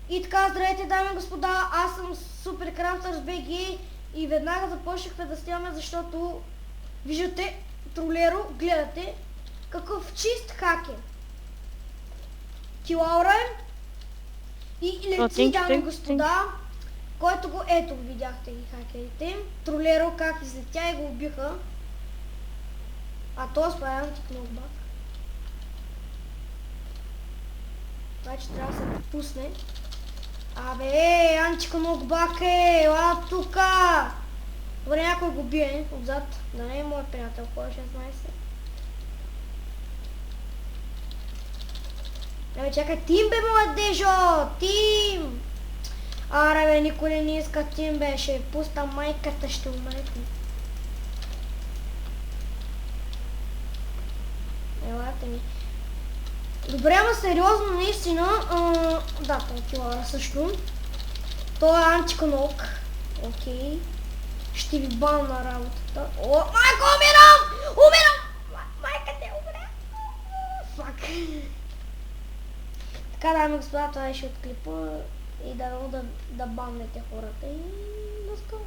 И така, здравейте, дами и господа, аз съм Supercrafters BG и веднага започнахме да снимаме, защото виждате, тролеро, гледате какъв чист хакер. Килаура и лети, дами и господа, който го, ето видяхте ги хакерите. Тролеро как излетя и го убиха. А то спрямо много бак. Значи трябва да се пусне. Абе, Анчика много бак е, ела тука! Добре, някой го бие отзад, да не е моят приятел, кой 16. Абе, чакай, Тим бе, моят дежо! Тим! Аре бе, никой не иска Тим бе, ще пуста майката, ще умрете. Елате ми. Добре, ама сериозно, наистина, да, той килара също. Той е антиконок. Окей. Ще ви банна работата. О, майко, умирам! Умирам! Майка те умря! Фак. Така, дами и господа, това беше от клипа и да баннете хората и до скоро.